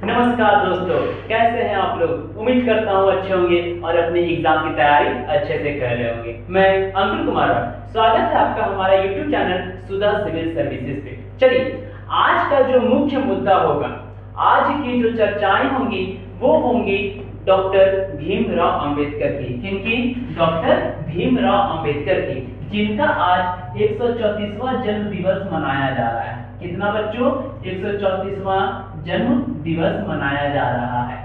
नमस्कार दोस्तों, कैसे हैं आप लोग। उम्मीद करता हूँ अच्छे होंगे और अपनी एग्जाम की तैयारी अच्छे से कर रहे होंगे। मैं अंकुर कुमार, स्वागत है आपका हमारा यूट्यूब चैनल सुधा सिविल सर्विसेज पे। चलिए, आज का जो मुख्य मुद्दा होगा, आज की जो चर्चाएं होंगी वो होंगी डॉक्टर भीमराव अंबेडकर की। किनकी? डॉक्टर भीमराव अंबेडकर की, जिनका आज 134वां जन्म दिवस मनाया जा रहा है। कितना बच्चों? 134वां जन्म दिवस मनाया जा रहा है।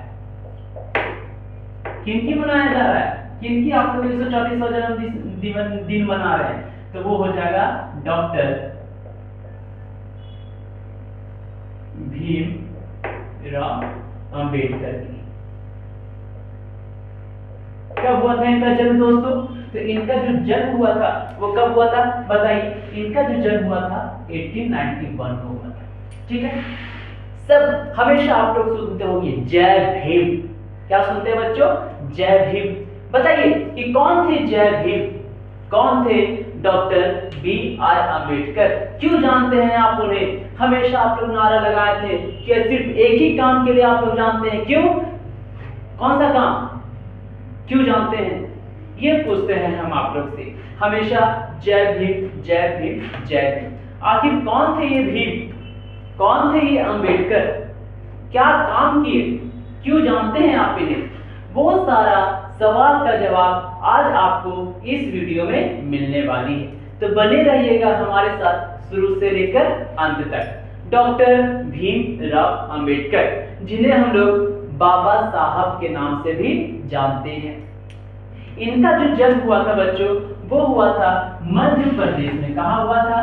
किनकी मनाया जा रहा है? किनकी आप लोग 134वां जन्म दिन मना रहे हैं? तो वो हो जाएगा डॉक्टर भीमराव अंबेडकर की। कब हुआ था इनका जन्म दोस्तों? तो इनका जो जन्म हुआ था वो कब हुआ था बताइए। इनका जो जन्म हुआ था 1891 को हुआ था। ठीक है, सब हमेशा आप लोग सुनते होंगे जय भीम। क्या सुनते हैं बच्चों? जय भीम। बताइए कि कौन थे जय भीम? कौन थे? Doctor B R Ambedkar. क्यों जानते हैं आप उन्हें? हमेशा आप लोग नारा लगाए थे कि सिर्फ एक ही काम के लिए आप लोग जानते हैं। क्यों? कौन सा काम? क्यों जानते हैं? ये पूछते हैं हम आप लोग से हमेशा। जय भीम, जय भीम, जय भीम। आखिर कौन थे ये भीम? कौन थे ये अंबेडकर? क्या काम किए? क्यों जानते हैं आप इन्हें? वो सारा सवाल का जवाब आज आपको इस वीडियो में मिलने वाली है, तो बने रहिएगा हमारे साथ शुरू से लेकर अंत तक। डॉक्टर भीमराव अंबेडकर, जिन्हें हम लोग बाबा साहब के नाम से भी जानते हैं। इनका जो जन्म हुआ था बच्चों, वो हुआ था मध्य प्रदेश में। कहाँ हुआ था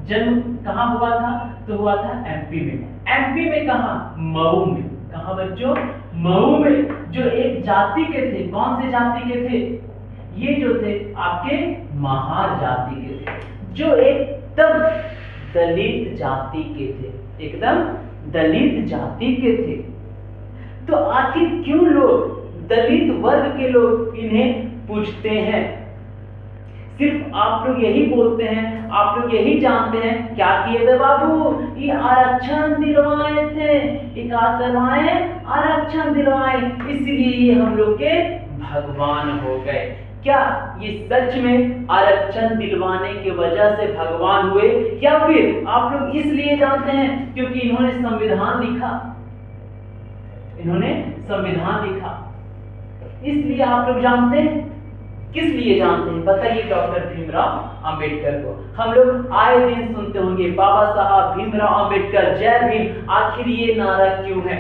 जन्म? कहाँ हुआ था? तो हुआ था एमपी में। एमपी में कहाँ? मऊ में। कहाँ बच्चों? मऊ में। जो एक जाति के थे, कौन से जाति के थे? ये जो थे आपके महार जाति के थे, जो एकदम दलित जाति के थे, एकदम दलित जाति के थे। तो आखिर क्यों लोग, दलित वर्ग के लोग इन्हें पूछते हैं? सिर्फ आप लोग यही बोलते हैं, आप लोग यही जानते हैं। क्या किए थे बाबू? ये आरक्षण दिलवाए थे। ये क्या करवाए? आरक्षण दिलवाए, इसलिए ये हम लोग के भगवान हो गए। क्या ये सच में आरक्षण दिलवाने की वजह से भगवान हुए, या फिर आप लोग इसलिए जानते हैं क्योंकि इन्होंने संविधान लिखा? इन्होंने संविधान लिखा, इसलिए आप लोग जानते हैं। किस लिए जानते हैं बताइए? डॉक्टर भीमराव अंबेडकर को हम लोग आए दिन सुनते होंगे, बाबा साहब भीमराव अंबेडकर, जय भीम। आखिर ये नारा क्यों है?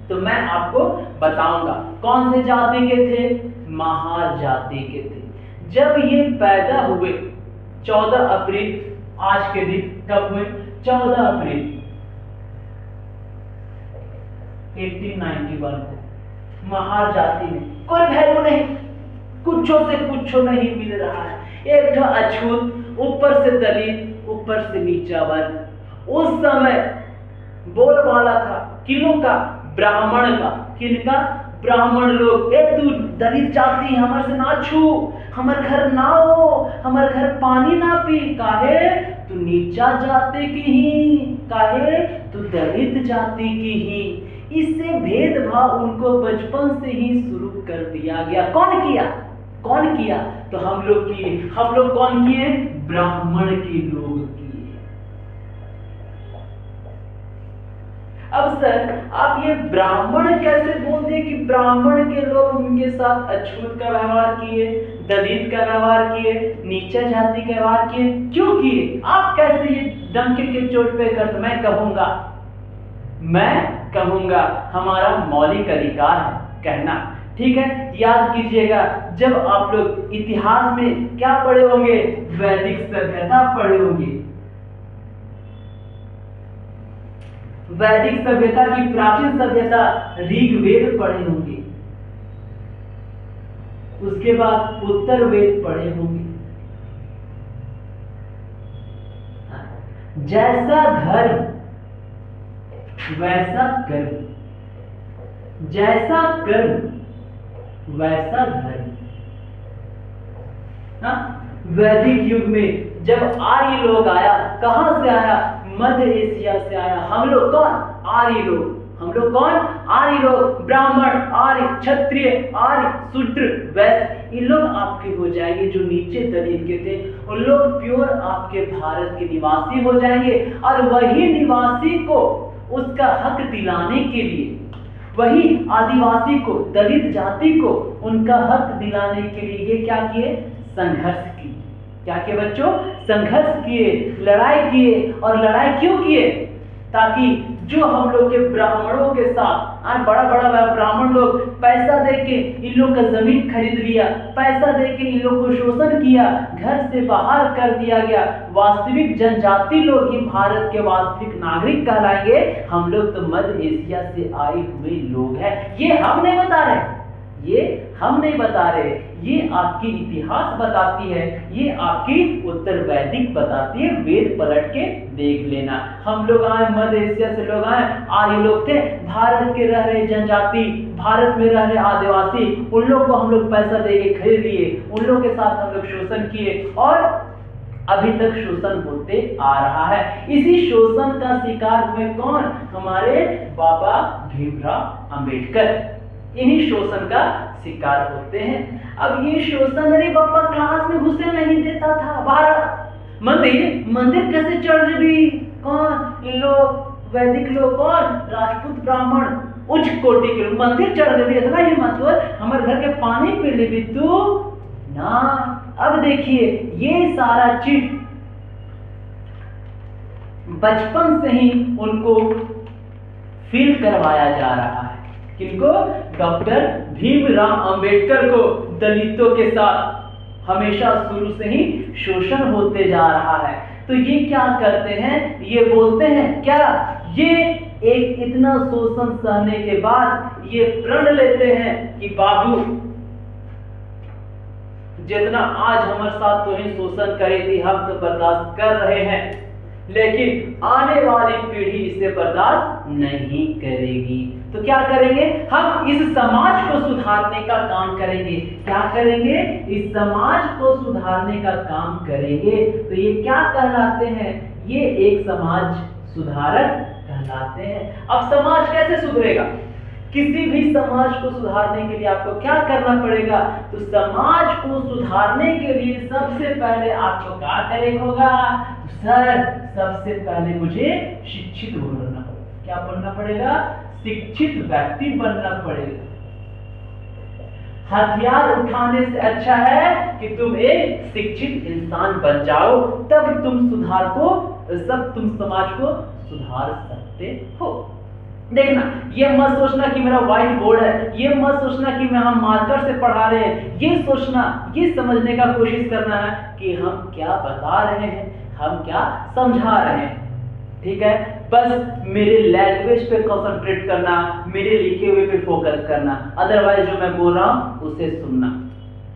तो मैं आपको बताऊंगा। कौन से जाति के थे? महार जाति के थे। जब ये पैदा हुए 14 अप्रैल, आज के दिन कब हुए? 14 अप्रैल 1891 को महार जाति में। कोई वैल्यू नहीं, कुछों से कुछों नहीं मिल रहा है। एक अछूत, ऊपर से दलित, ऊपर से नीचा वर्ग। उस समय बोलबाला था किलों का? ब्राह्मण का। किनका? ब्राह्मण लोग। ए तू दलित जाति, हमर से ना छू, हमर घर ना हो, हमर घर पानी ना पी। काहे? तू नीचा जाति की ही, काहे? तू दलित जाति की ही। इससे भेदभाव उनको बचपन से ही शुरू कर दिया गया। कौन किया? कौन किया? तो हम लोग किए। हम लोग कौन किए? ब्राह्मण के लोग किए। अब सर आप ये ब्राह्मण कैसे बोल दिए कि ब्राह्मण के लोग उनके साथ अछूत का व्यवहार किए, दलित का व्यवहार किए, नीचा जाति का व्यवहार किए? क्यों किए? आप कैसे ये डंके के चोट पे कर? मैं कहूंगा हमारा मौलिक अधिकार है कहना। ठीक है, याद कीजिएगा, जब आप लोग इतिहास में क्या पढ़े होंगे? वैदिक सभ्यता पढ़े होंगे। वैदिक सभ्यता की प्राचीन सभ्यता ऋग्वेद पढ़े होंगे। उसके बाद उत्तर वेद पढ़े होंगे। जैसा धर्म वैसा कर्म, जैसा कर्म वैसा धर्म। वैदिक युग में जब आर्य लोग आया, कहां से आया? मध्य एशिया से आया। हम लोग कौन? आर्य लोग। हम लोग कौन? आर्य लोग, ब्राह्मण, आर्य, क्षत्रिय, आर्य, शूद्र, वैश्य, इन लोग आपके हो जाएंगे। जो नीचे दलित के थे उन लोग प्योर आपके भारत के निवासी हो जाएंगे। और वही निवासी को उसका हक दिलाने के लिए, वही आदिवासी को, दलित जाति को उनका हक दिलाने के लिए ये क्या किए? संघर्ष किए। क्या किए बच्चों? संघर्ष किए, लड़ाई किए। और लड़ाई क्यों किए? ताकि जो हम लोग के ब्राह्मणों के साथ आज बड़ा बड़ा ब्राह्मण लोग पैसा देके इन लोग का जमीन खरीद लिया, पैसा देके इन लोग को शोषण किया, घर से बाहर कर दिया गया। वास्तविक जनजाति लोग ही भारत के वास्तविक नागरिक कहलाएंगे। हम लोग तो मध्य एशिया से आए हुए लोग हैं। ये हम नहीं बता रहे, ये हम नहीं बता रहे, ये आपकी इतिहास बताती है, ये आपकी उत्तर वैदिक बताती है। वेद पलट के देख लेना। हम लोग आए, मध्य एशिया से लोग आए, आर्य लोग थे, भारत के रह रहे जनजाति, भारत में रह रहे आदिवासी, उन लोग को हम लोग पैसा देके खरीद लिए, उन लोग के साथ हम लोग शोषण किए और अभी तक शोषण होते आ रहा है। इसी शोषण का शिकार हुए कौन? हमारे बाबा भीमराव अंबेडकर इन्हीं शोषण का शिकार होते हैं। अब ये शोषण, अरे बाबा क्लास में घुसे नहीं देता था, बाहर मंदिर कैसे चढ़ रही? कौन? इन लोग वैदिक लोग, कौन? राजपूत ब्राह्मण उच्च कोटि के लोग मंदिर चढ़ रही। इतना ही मत हमारे घर के पानी पी ले तू ना। अब देखिए ये सारा चीज बचपन से ही उनको फील करवाया जा रहा है। किनको? डॉक्टर भीमराव अंबेडकर को दलितों के साथ हमेशा शुरू से ही शोषण होते जा रहा है। तो ये क्या करते हैं? ये बोलते हैं क्या? ये एक इतना शोषण सहने के बाद ये प्रण लेते हैं कि बाबू जितना आज हमारे साथ तो ही शोषण करी थी, हम तो बर्दाश्त कर रहे हैं, लेकिन आने वाली पीढ़ी इसे बर्दाश्त नहीं करेगी। तो क्या करेंगे? हम इस समाज को सुधारने का काम करेंगे। क्या करेंगे? इस समाज को सुधारने का काम करेंगे। तो ये क्या कहलाते हैं? ये एक समाज सुधारक कहलाते हैं। अब समाज कैसे सुधरेगा? किसी भी समाज को सुधारने के लिए आपको क्या करना पड़ेगा? तो समाज को सुधारने के लिए सबसे पहले आपको क्या करना होगा? तो सर सबसे पहले मुझे शिक्षित बनना पड़ेगा। क्या बनना पड़ेगा? शिक्षित व्यक्ति बनना पड़ेगा। हथियार उठाने से अच्छा है कि तुम एक शिक्षित इंसान बन जाओ, तब तुम तुम समाज को सुधार सकते हो। देखना, ये मत सोचना कि मेरा व्हाइट बोर्ड है, ये मत सोचना कि मैं हम मार्कर से पढ़ा रहे हैं, ये सोचना, ये समझने का कोशिश करना है कि हम क्या बता रहे हैं, हम क्या समझा रहे हैं। ठीक है, बस मेरे लैंग्वेज पे कंसंट्रेट करना, मेरे लिखे हुए पे फोकस करना, अदरवाइज जो मैं बोल रहा हूं उसे सुनना।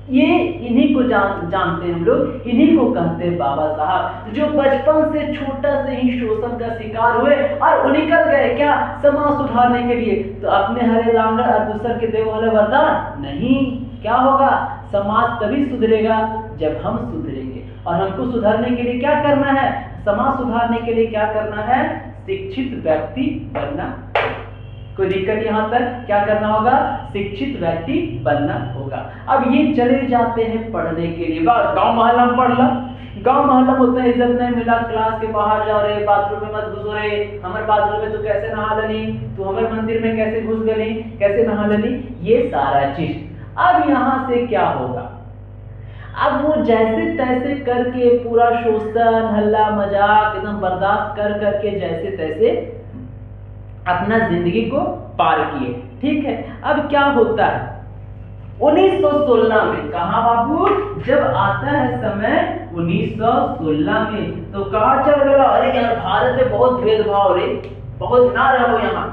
ये इन्हीं को जानते हैं हम लोग, इन्हीं को कहते हैं बाबा साहब, जो बचपन से छोटा से ही शोषण का शिकार हुए और वो निकल गए क्या? समाज सुधारने के लिए। तो अपने हरे लांगड़ और दूसर के देव वाले वरदान नहीं। क्या होगा? समाज तभी सुधरेगा जब हम सुधरेंगे। और हमको सुधारने के लिए क्या करना है? समाज सुधारने के लिए क्या करना है? शिक्षित व्यक्ति बनना। कोई दिक्कत यहाँ तक? क्या करना होगा? शिक्षित व्यक्ति बनना होगा। अब ये चले जाते हैं पढ़ने के लिए, गांव मोहल्ला में पढ़ ला, गांव मोहल्ला में उतना इज्जत नहीं मिला, क्लास के बाहर जाओ रे, बाथरूम में मत घुसो रे, हमारे बाथरूम में तू कैसे नहा लेनी, तू हमारे मंदिर में कैसे घुस गई, कैसे नहा लेनी, ये सारा चीज। अब यहाँ से क्या होगा? अब वो जैसे तैसे करके पूरा शोषण, हल्ला मजाक एकदम बर्दाश्त कर करके जैसे तैसे अपना जिंदगी को पार किए। ठीक है, अब क्या होता है? 1916 में, कहा बाबू? जब आता है समय 1916 में, तो कहा चल गया, अरे यार भारत में बहुत भेदभाव रे, बहुत ना रहो यहाँ,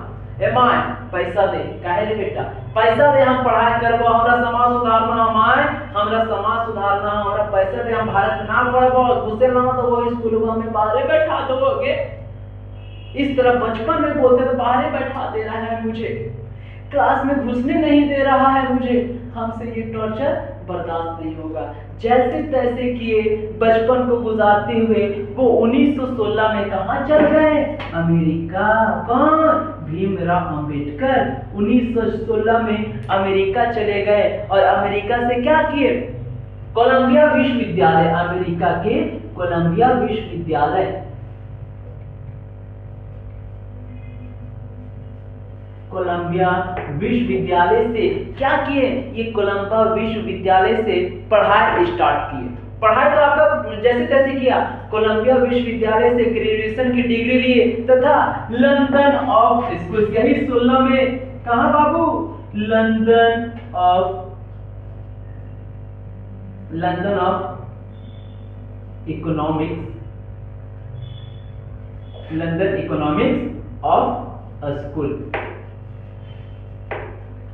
माय पैसा दे, काहे रे बेटा पैसा दे, हम पढ़ाई करबो, हमरा समाज सुधारना, हमारे हमरा समाज सुधारना, हमरा पैसा दे, हम भारत में ना पढ़बो, घुसे ना तो वो स्कूल में बाहर बैठा दोगे। इस तरह बचपन में बोलते तो बाहर बैठा दे रहा है मुझे, क्लास में घुसने नहीं दे रहा है मुझे, हमसे ये टॉर्चर बर्दाश्त नहीं होगा। जैसे तैसे किए बचपन को गुजारते हुए वो 1916 में कहाँ चल गए? अमेरिका। कौन? भीमराव अंबेडकर 1916 में अमेरिका चले गए और अमेरिका से क्या किए? कोलंबिया विश्वविद्यालय, अमेरिका के कोलंबिया विश्वविद्यालय, कोलंबिया विश्वविद्यालय से क्या किए? ये कोलंबिया विश्वविद्यालय से पढ़ाई स्टार्ट किए। पढ़ाई तो आपका जैसे तैसे किया, कोलंबिया विश्वविद्यालय से ग्रेजुएशन की डिग्री लिए तथा लंदन ऑफ स्कूल, यही 16 में कहा बाबू? London of economics, London economics of school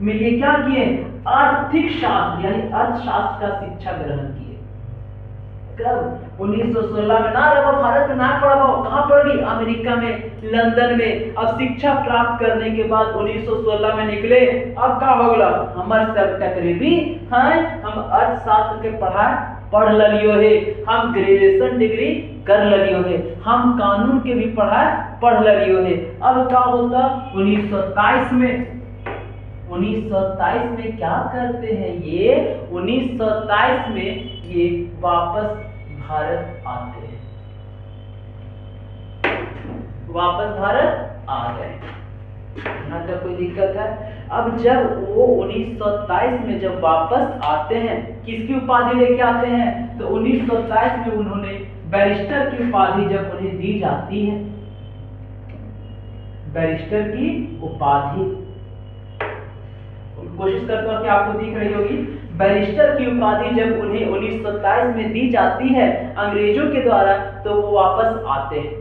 में ये क्या किए? आर्थिक शास्त्र यानी अर्थशास्त्र का शिक्षा ग्रहण किए। कब? 1916 में। ना रहो भारत में, ना पढ़ा, कहां पढ़ गई? अमेरिका में, लंदन में। अब शिक्षा प्राप्त करने के बाद 1916 में निकले। अब क्या हो गया? हमारे सब तकरीबी हैं, हम अर्थशास्त्र के पढ़ लियो है, हम ग्रेजुएशन डिग्री कर लियो है, हम कानून के भी पढ़ लियो है। अब क्या होता? 1927 में क्या करते हैं ये? 1927 में ये वापस भारत आते हैं, वापस भारत आ गए। यहाँ तक कोई दिक्कत है? अब जब वो 1927 में जब वापस आते हैं, किसकी उपाधि लेके आते हैं? तो 1927 में उन्होंने बैरिस्टर की उपाधि जब उन्हें दी जाती है, बैरिस्टर की उपाधि, कोशिश करता हूं कि आपको दिख रही होगी। बैरिस्टर की उपाधि जब उन्हें 1927 में दी जाती है अंग्रेजों के द्वारा, तो वो वापस आते हैं।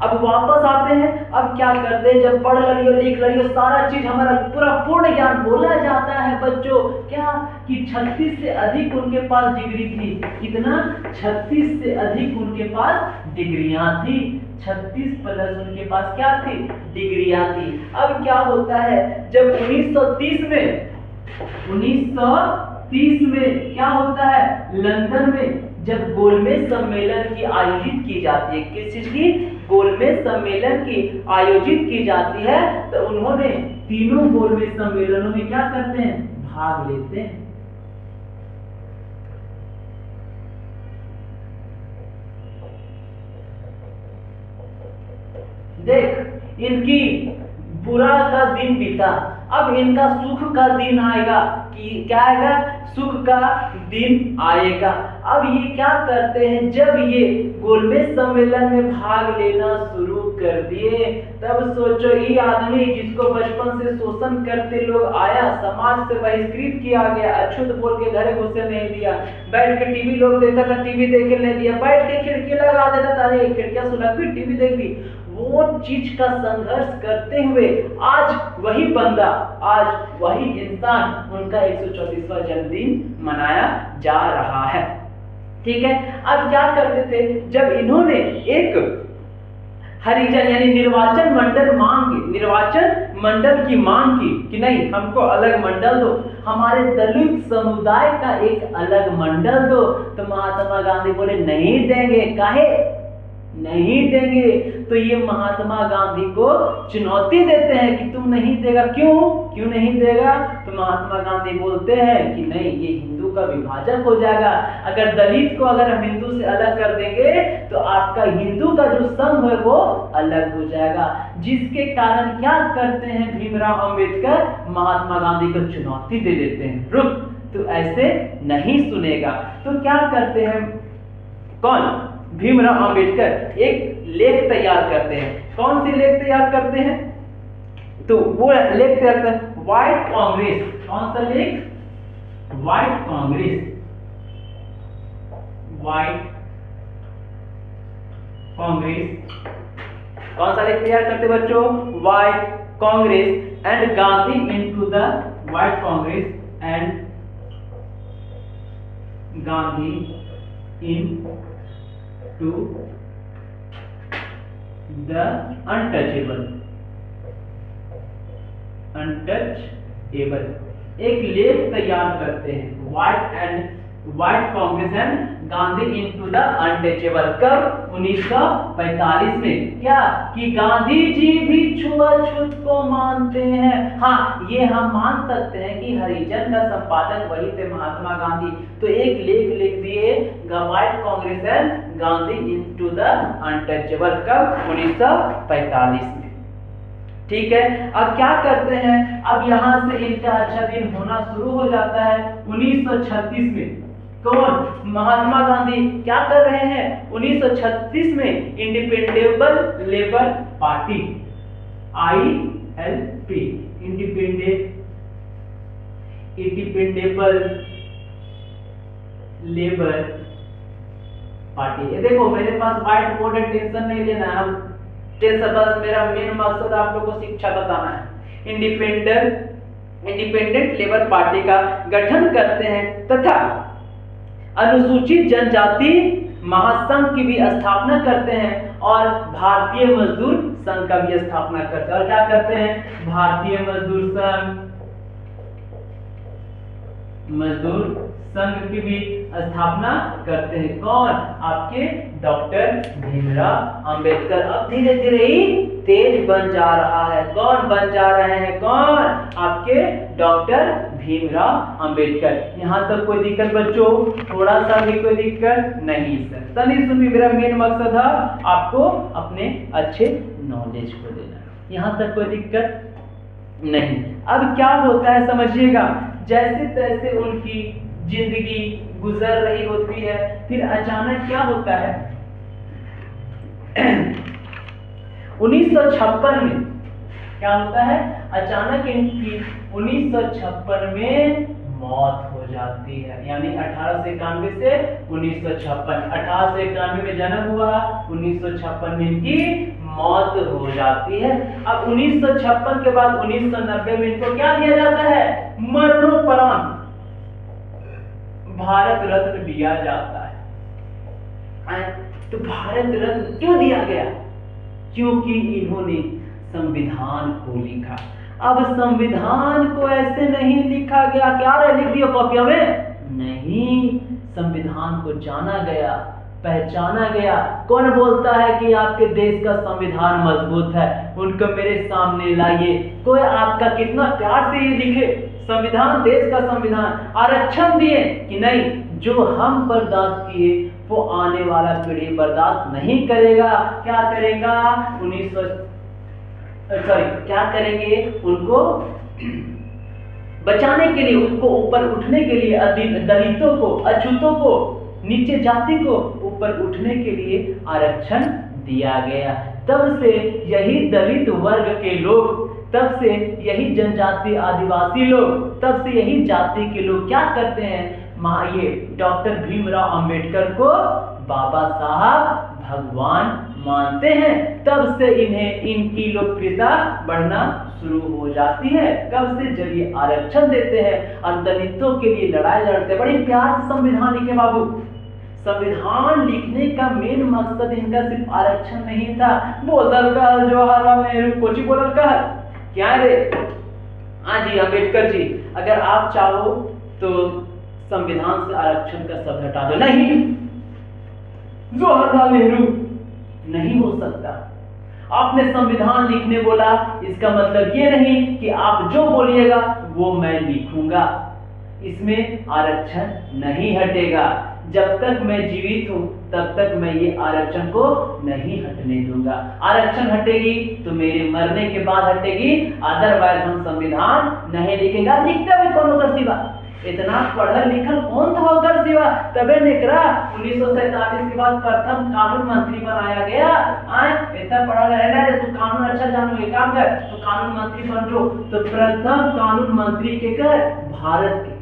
अब वापस आते हैं, अब क्या करते हैं? जब पढ़ लियो, लिख लियो, सारा चीज हमारा पूरा पूर्ण ज्ञान बोला जाता है बच्चों, क्या कि 36 से अधिक उनके पास डिग्री थी। कितना? 36 से अधिक उनके पास डिग्रियां थी। 36 प्लस उनके पास क्या थी? डिग्रियां थी। अब क्या होता है? जब 1930 में क्या होता है? लंदन में जब गोलमेज सम्मेलन की आयोजित की जाती है, किस चीज की? गोलमेज सम्मेलन की आयोजित की जाती है, तो उन्होंने तीनों गोलमेज सम्मेलनों में क्या करते हैं? भाग लेते हैं। देख, इनकी बुरा का दिन बीता, अब इनका सुख का दिन आएगा। कि क्या आएगा? सुख का दिन आएगा। अब ये क्या करते हैं? जब ये गोलमेज सम्मेलन में भाग लेना शुरू कर दिए, तब सोचो, ये आदमी जिसको बचपन से शोषण करते लोग आया, समाज से बहिष्कृत किया गया, अछूत बोल के घरे घुसे नहीं दिया, बैठ के टीवी लोग देखता था, टीवी देखे नहीं दिया, बैठ के खिड़की लगा देता था, अरे खिड़कियां सुलग भी, टीवी देख भी, वो चीज का संघर्ष करते हुए आज वही बंदा, आज वही इंसान उनका 134वां जन्मदिन मनाया जा रहा है। ठीक है। अब क्या करते थे? जब इन्होंने एक हरिजन यानी निर्वाचन मंडल की मांग की कि नहीं, हमको अलग मंडल दो, हमारे दलित समुदाय का एक अलग मंडल दो, तो महात्मा गांधी बोले नहीं देंगे। काहे नहीं देंगे? तो ये महात्मा गांधी को चुनौती देते हैं कि तुम नहीं देगा। क्यों नहीं देगा? तो महात्मा गांधी बोलते हैं कि नहीं, ये हिंदू का विभाजन हो जाएगा, अगर दलित को अगर हम हिंदू से अलग कर देंगे तो आपका हिंदू का जो संघ है वो अलग हो जाएगा। जिसके कारण क्या करते हैं भीमराव अंबेडकर? महात्मा गांधी को चुनौती दे देते हैं, रुक, तो ऐसे नहीं सुनेगा। तो क्या करते हैं? कौन? भीमराव अंबेडकर एक लेख तैयार करते हैं। कौन सी लेख तैयार करते हैं? तो वो लेख तैयार करते हैं व्हाइट कांग्रेस। कौन सा लेख? व्हाइट कांग्रेस। व्हाइट कांग्रेस। कौन सा लेख तैयार करते बच्चों? White Congress and Gandhi into the white Congress and Gandhi in to the untouchable। एक लेख तैयार करते हैं, white and white Congress and Gandhi into the untouchable. कब? 1945 में। क्या कि गांधी जी भी छुआछूत को मानते हैं। हाँ, ये हम मान सकते हैं कि हरिजन का संपादक वही थे, महात्मा गांधी। तो एक लेख लिख दिए, white Congress and Gandhi into the untouchable. कब? 1945 में। ठीक है, अब क्या करते हैं, अब यहां से इनका अच्छा दिन होना शुरू हो जाता है 1936 में। कौन? महात्मा गांधी क्या कर रहे हैं 1936 में? Independent labour party, ILP, independent labour party. ये देखो मेरे पास व्हाइट बोर्ड है, टेंशन नहीं लेना है, हम टेंशन, बस मेरा मेन मकसद आप लोगों को शिक्षा बताना है। इंडिपेंडेंट लेबर पार्टी का गठन करते हैं तथा अनुसूचित जनजाति महासंघ की भी स्थापना करते हैं और भारतीय मजदूर संघ का भी स्थापना करते हैं। और क्या करते हैं? भारतीय मजदूर संघ की भी स्थापना करते हैं। कौन? आपके डॉक्टर भीमराव अंबेडकर। अब धीरे धीरे ही तेज बन जा रहा है। कौन बन जा रहे हैं? कौन? आपके डॉक्टर भीमराव अंबेडकर। यहाँ तक कोई दिक्कत बच्चों? थोड़ा सा भी कोई दिक्कत नहीं सर। तनी सुनिए, मेरा मेन मकसद है आपको अपने अच्छे नॉलेज को देना। यहाँ तक कोई दिक्कत नहीं। अब क्या होता है समझिएगा, जैसे तैसे उनकी जिंदगी गुजर रही होती है, फिर अचानक क्या होता है 1956 में क्या होता है? अचानक इनकी 1956 में मौत हो जाती है। यानी 1891 से 1956, 1891 में जन्म हुआ, 1956 में इनकी मौत हो जाती है। अब 1956 के बाद 1990 में इनको क्या दिया जाता है? मरणोपरांत भारत रत्न दिया जाता है। तो भारत रत्न क्यों दिया गया? क्योंकि इन्होंने संविधान को लिखा। अब संविधान को ऐसे नहीं लिखा गया, क्या लिख दिया कॉपियों में? नहीं, संविधान को जाना गया, पहचाना गया। कौन बोलता है कि आपके देश का संविधान मजबूत है? उनको मेरे सामने लाइए। कोई आपका कितना प्यार से ये लिखे संविधान, देश का संविधान। आरक्षण दिए कि नहीं, जो हम बर्दाश्त किए वो आने वाला पीढ़ी बर्दाश्त नहीं करेगा। क्या करेगा? क्या करेंगे? उनको बचाने के लिए, उनको ऊपर उठने के लिए, दलितों को, अछूतों को, नीचे जाति को ऊपर उठने के लिए आरक्षण दिया गया। तब से यही दलित वर्ग के लोग, तब से यही जनजाति आदिवासी लोग, तब से यही जाति के लोग क्या करते हैं? ये डॉक्टर भीमराव अंबेडकर को बाबा साहब भगवान मानते हैं। तब से इन्हें इनकी लोकप्रियता बढ़ना शुरू हो जाती है। कब से? जब ये आरक्षण देते हैं और दलितों के लिए लड़ाई लड़ते हैं। बड़ी प्यार से संविधान लिखे बाबू। संविधान लिखने का मेन मकसद इनका सिर्फ आरक्षण नहीं था। बोलल का जवाहरलाल नेहरू कोची बोलल का क्या रे? हाँ जी, अंबेडकर जी, अगर आप चाहो तो संविधान से आरक्षण का शब्द हटा दो। नहीं, जवाहरलाल नेहरू नहीं हो सकता। आपने संविधान लिखने बोला, इसका मतलब ये नहीं कि आप जो बोलिएगा वो मैं लिखूंगा। इसमें आरक्षण नहीं हटेगा। जब तक मैं जीवित हूं तब तक मैं ये आरक्षण को नहीं हटने दूंगा। आरक्षण हटेगी तो मेरे मरने के बाद हटेगी, अदरवाइज हम संविधान नहीं लिखेगा। लिखते हुए कौन होकर सिवा? इतना पढ़ल लिखल कौन था होकर सिवा? तबे निकरा 1947 के बाद प्रथम कानून मंत्री बनाया गया। इतना पढ़ा रहना है, तू कानून अच्छा जानो, ये काम कर, तो कानून मंत्री बन जो। तो प्रथम कानून मंत्री के कर भारत के।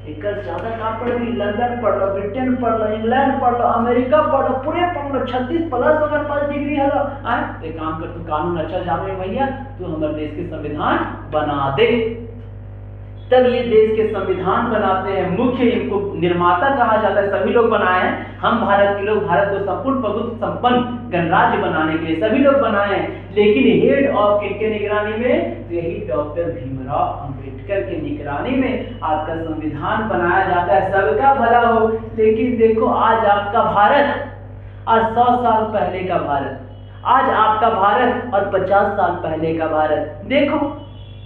एक ज्यादा काम पढ़ ली, लंदन पढ़ लो, ब्रिटेन पढ़ लो, इंग्लैंड पढ़ लो, अमेरिका पढ़ लो, पूरे पढ़ लो, 36 प्लस अगर 5 डिग्री है तो एक काम कर, तू कानून अच्छा जानो भैया, तू हमारे देश के संविधान बना दे। तब ये देश के संविधान बनाते हैं। मुख्य इनको निर्माता कहा जाता है, सभी लोग बनाए हैं। हम भारत के लोग भारत को संपूर्ण प्रभुत्व संपन्न गणराज्य बनाने के लिए सभी लोग बनाए हैं। लेकिन हेड ऑफ किनके निगरानी में? तो यही डॉक्टर भीमराव अंबेडकर के निगरानी में आपका संविधान बनाया जाता है, सबका भला हो। लेकिन देखो आज आपका भारत और 100 साल पहले का भारत, आज आपका भारत और 50 साल पहले का भारत, देखो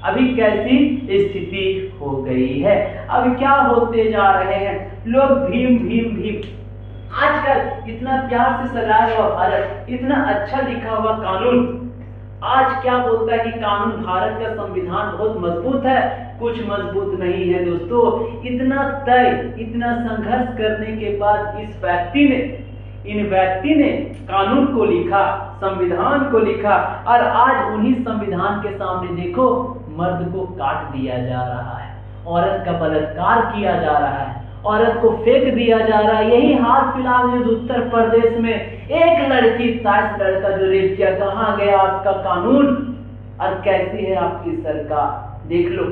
अभी कैसी स्थिति हो गई है। अब क्या होते जा रहे हैं लोग, भीम भीम भीम। आजकल इतना प्यार से सजाया हुआ भारत, इतना अच्छा लिखा हुआ कानून, आज क्या बोलता है कि कानून, भारत का संविधान बहुत मजबूत है, कुछ मजबूत नहीं है दोस्तों। इतना तय, इतना संघर्ष करने के बाद इन व्यक्ति ने कानून को लिखा, संविधान को लिखा, और आज उन्हीं संविधान के सामने देखो मर्द को काट दिया जा रहा है, औरत का बलात्कार किया जा रहा है, औरत को फेंक दिया जा रहा है। यही हाल फिलहाल में उत्तर प्रदेश में एक लड़की 22 लड़का जो रेप किया, कहाँ गया आपका कानून और कैसी है आपकी सरकार? देख लो,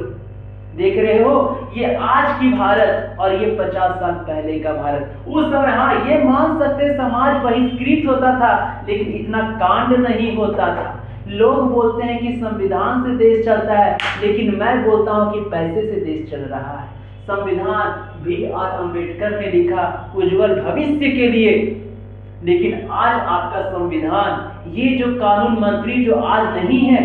देख रहे हो, ये आज की भारत और ये 50 साल पहले का भारत। उस समय हाँ ये मान सकते समाज बहिष्कृत होता था, लेकिन इतना कांड नहीं होता था। लोग बोलते हैं कि संविधान से देश चलता है, लेकिन मैं बोलता हूं कि पैसे से देश चल रहा है। संविधान B.R. अम्बेडकर ने लिखा उज्जवल भविष्य के लिए, लेकिन आज आपका संविधान, ये जो कानून मंत्री जो आज नहीं है,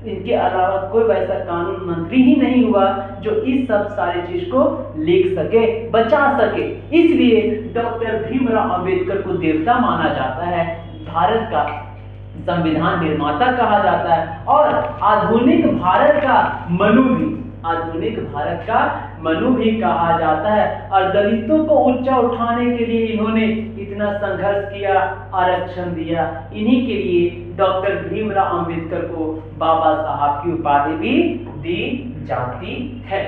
इनके अलावा कोई वैसा कानून मंत्री ही नहीं हुआ जो इस सब सारी चीज को लिख सके, बचा सके। इसलिए डॉक्टर भीमराव अंबेडकर को देवता माना जाता है, भारत का संविधान निर्माता कहा जाता है, और आधुनिक भारत का मनु भी कहा जाता है। और दलितों को ऊंचा उठाने के लिए इन्होंने इतना संघर्ष किया, आरक्षण दिया। इन्हीं के लिए डॉक्टर भीमराव अंबेडकर को बाबा साहब की उपाधि भी दी जाती है।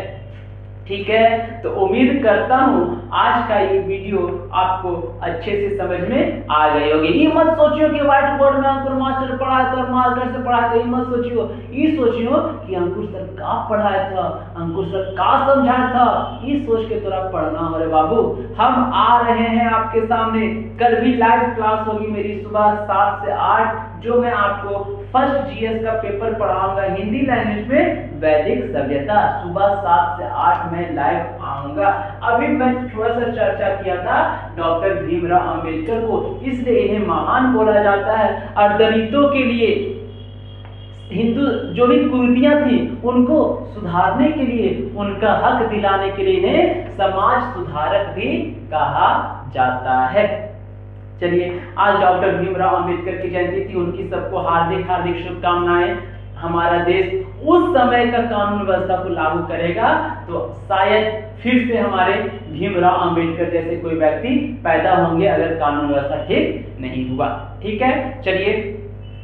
ठीक है, तो उम्मीद करता हूं आज का ये वीडियो आपको अच्छे से समझ में आ गई होगी। ये मत सोचियो कि व्हाइट बोर्ड में अंकुर मास्टर पढ़ाया था और मार्कर से पढ़ाया था, ये मत सोचियो। ये सोचियो कि अंकुर सर का पढ़ाया था, अंकुर सर का समझाया था, ये सोच के तोरा पढ़ना हो रे बाबू। हम आ रहे हैं आपके सामने, कल भी लाइव क्लास होगी मेरी सुबह 7 से 8, जो मैं आपको फर्स्ट जीएस का पेपर पढ़ाऊंगा हिंदी लैंग्वेज में, वैदिक सभ्यता। सुबह 7 से 8 में लाइव आऊंगा। अभी मैं थोड़ा सा चर्चा किया था डॉक्टर भीमराव अंबेडकर को, इसलिए इन्हें महान बोला जाता है। और दलितों के लिए हिंदू जो भी कुरीतियां थी उनको सुधारने के लिए, उनका हक दिलाने के लिए इन्हें समाज सुधारक भी कहा जाता है। चलिए, आज डॉक्टर भीमराव अंबेडकर की जयंती थी, उनकी सबको हार्दिक हार्दिक शुभकामनाएं। हमारा देश उस समय का कानून व्यवस्था को लागू करेगा तो शायद फिर से हमारे भीमराव अंबेडकर जैसे कोई व्यक्ति पैदा होंगे, अगर कानून व्यवस्था ठीक नहीं हुआ। ठीक है, चलिए,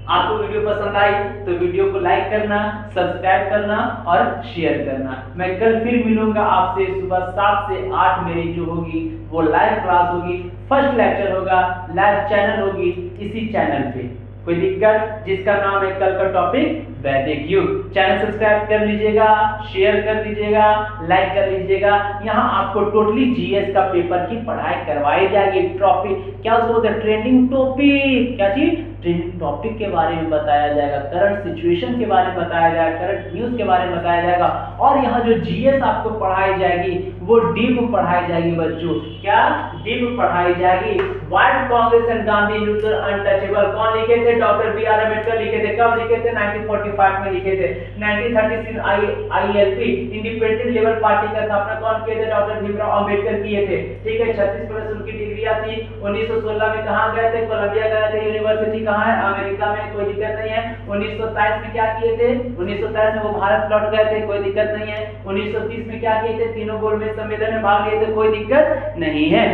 आपको वीडियो पसंद आई तो वीडियो को लाइक करना, सब्सक्राइब करना और शेयर करना। मैं कल फिर मिलूंगा आपसे सुबह 7 से 8 मेरी जो होगी वो लाइव क्लास होगी, फर्स्ट लेक्चर होगा, लाइव चैनल होगी इसी चैनल पे। कोई दिक्कत, जिसका नाम है कल का टॉपिक वैदिक युग। चैनल सब्सक्राइब कर लीजिएगा, शेयर कर दीजिएगा, लाइक कर लीजिएगा। यहाँ आपको टोटली जीएस का पेपर की पढ़ाई करवाई जाएगी। टॉपिक क्या उसको बोलते हैं, ट्रेंडिंग टॉपिक, क्या चीज, ट्रेंडिंग टॉपिक के बारे में बताया जाएगा, करंट सिचुएशन के बारे में बताया जाएगा, करंट न्यूज के बारे में बताया जाएगा। और यहाँ जो जीएस आपको पढ़ाई जाएगी वो डीप पढ़ाई जाएगी बच्चों। क्या डीप पढ़ाई जाएगी? व्हाइट कांग्रेस एंड गांधी युद्ध अनटचेबल कौन लिखे थे? Doctor B.R. अम्बेडकर लिखे थे। कब लिखे थे? 1945 में लिखे थे। 1936 ILP इंडिपेंडेंट लेबर पार्टी का स्थापना कौन किए थे? डॉक्टर भीमराव अंबेडकर किए थे। ठीक है, 36+ उनकी डिग्रियां थी। 1916 में कहाँ गए थे? कोलंबिया गए थे। यूनिवर्सिटी कहाँ है? अमेरिका में, कोई दिक्कत नहीं है। 1927 में क्या किए थे? 1927 में वो भारत लौट गए थे, कोई दिक्कत नहीं है। 1930 में क्या किए थे? तीनों गोलमेज सम्मेलन में भाग लिए थे, कोई दिक्कत नहीं है,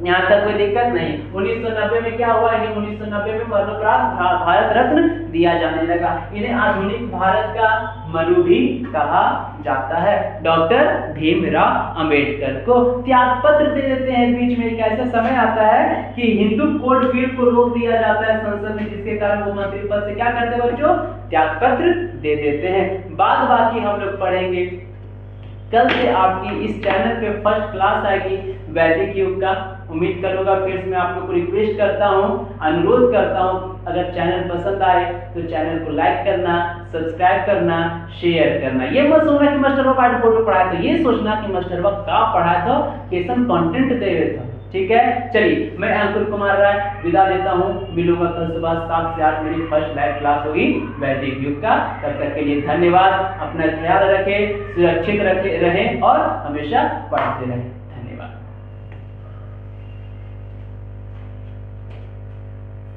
यहाँ तक कोई दिक्कत नहीं। 1990 में क्या हुआ? इन्हें 1990 में मरणोपरांत भारत रत्न दिया जाने लगा। इन्हें आधुनिक भारत का मनु भी कहा जाता है, डॉक्टर भीमराव अंबेडकर को। त्याग पत्र दे देते हैं। बीच में एक ऐसा समय आता है कि हिंदू कोड बिल को रोक दिया जाता है संसद में, जिसके कारण वो मंत्री पद से क्या करते हैं बच्चों? त्याग पत्र दे देते हैं। बाद बाकी हम लोग पढ़ेंगे कल से आपकी इस चैनल पे फर्स्ट क्लास आएगी वैदिक युग का। उम्मीद करूंगा, फिर मैं आप लोग को रिक्वेस्ट करता हूँ, अनुरोध करता हूँ, अगर चैनल पसंद आए तो चैनल को लाइक करना, सब्सक्राइब करना, शेयर करना। ये मत सोचना कि मास्टर पार्ट बोर्ड में पढ़ाया था, ये सोचना कि मास्टर का पढ़ाया था, कैसन कंटेंट दे रहे था। ठीक है, चलिए मैं अंकुर कुमार राय विदा लेता हूँ। मिलूंगा कल सुबह 7 से 8 मेरी फर्स्ट लाइव क्लास होगी वैदिक युग का। तब तक के लिए धन्यवाद। अपना ख्याल रखें, सुरक्षित रहें और हमेशा पढ़ते रहें।